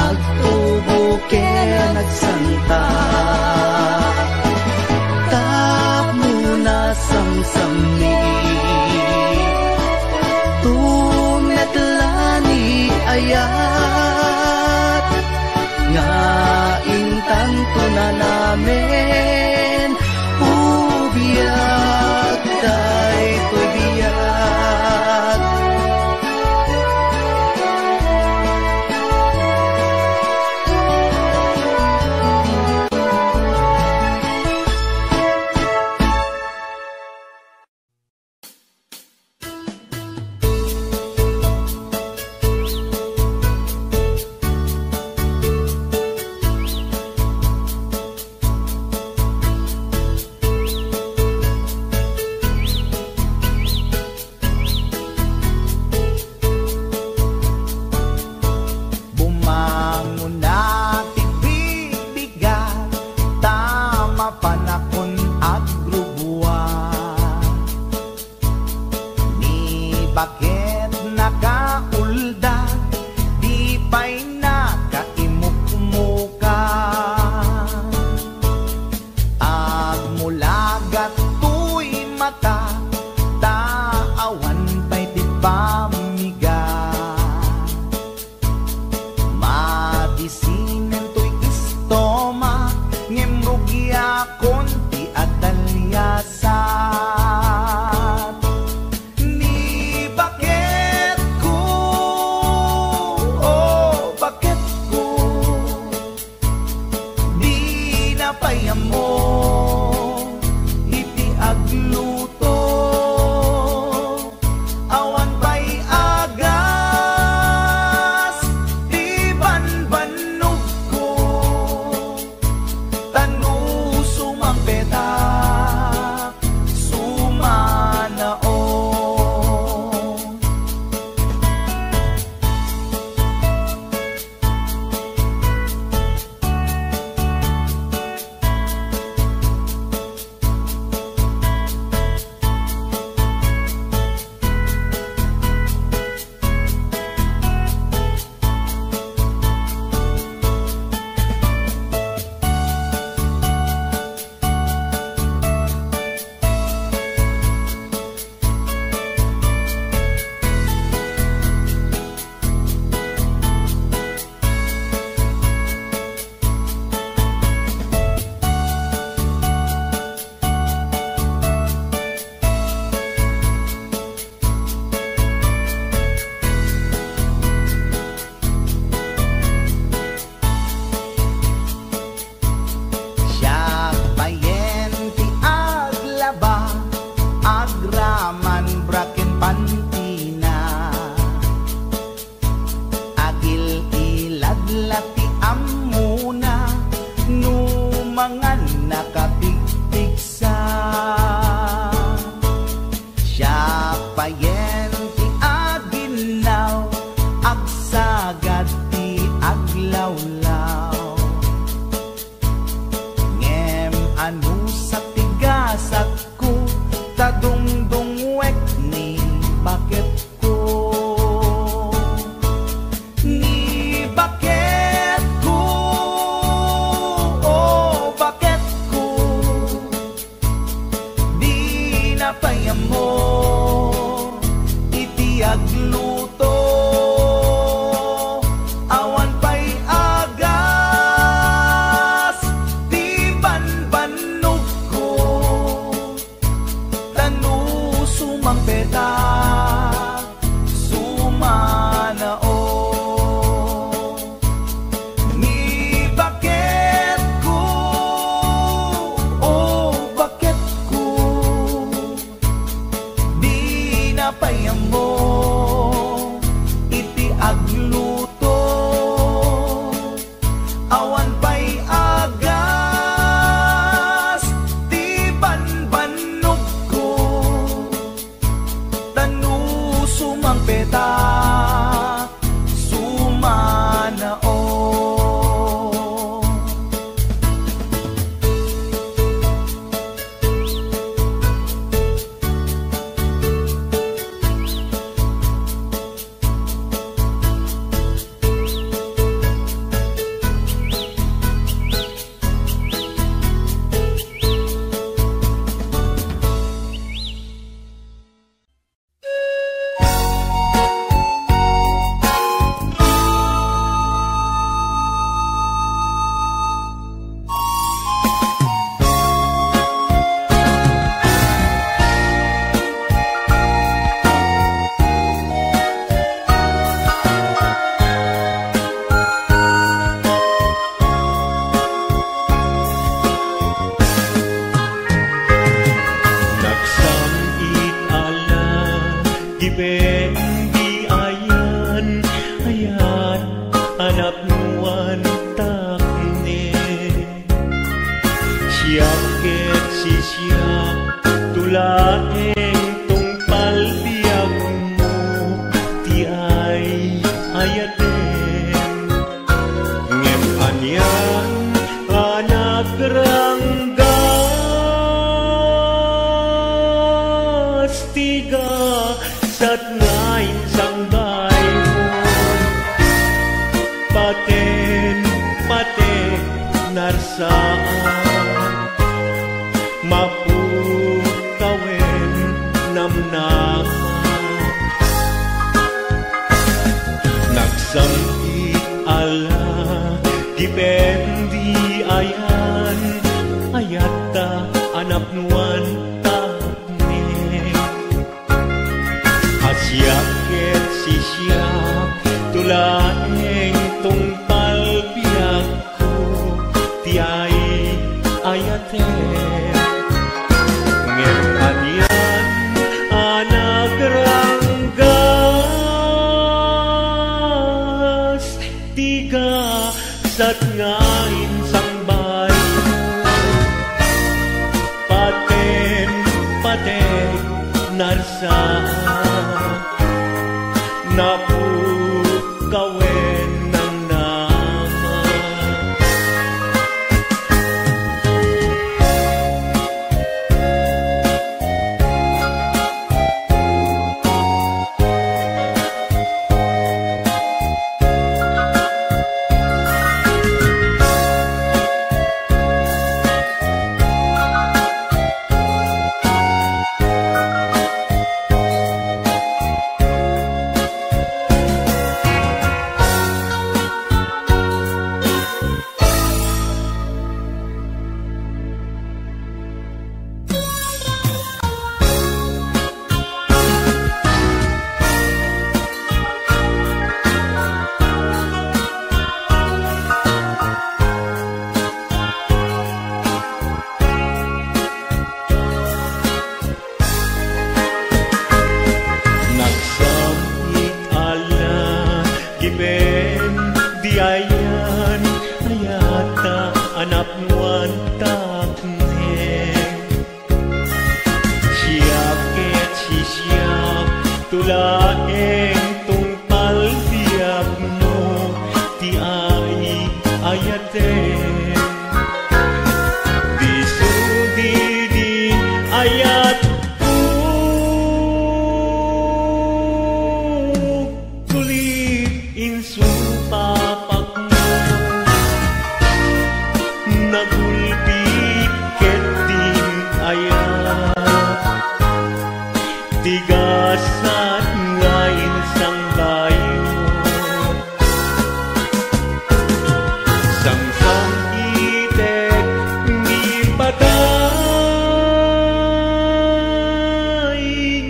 agtubo ke nagsanta tap muna samsami tumetlani ayat nga intanto na namin ubiyag tay ko'y biyag mata, taawan pa'y ti pamiga. Madisinen to'y istoma, ngemrugya konti at talyasat. Ni bakit ko, oh bakit ko, di napayam mo iti agluto. Awan pa'y agas, di banbanog ko, tanu sumampetak, sumanao. Agraman braken pantina, agil iladlati amuna, numangan nakapigpigsa. Siya payen ti aginaw, agsagad ti aglawlaw. Ngem anu sa tigasat ko, tadungdungwek ni bakit ko, ni bakit ko, oh bakit ko, di napayam mo iti agluto. Awan pa'y agas, di banbanog ko, tanu sumampetak, sumanao. Ni bakit ko, oh bakit ko, di napayam mo iti agluto. Awan pa'y agas, di banbanog ko, tanu sumampetak, sumanao. Nagsamit ala, gibeng di ayan, ayat anak nuan takne. Siyak ket si siyak, tulaeng tungpal biyag mo, ti ay ayaten. Ngem anyan, anak ranggas, tiga sat ngain sanggay mo. Paten, paten, narsaan, mapukawen patek narsaan napukawen ng nama. Diayan ayata anak muan takneng siyaket sisyap tulaeng tungpal tiap mo ti ay ayaten disudi di ayat kulit insu papak mo nagulpi keting ayat tigasat ngayon sang bayo sang itek ni patay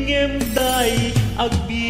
ngemday agbi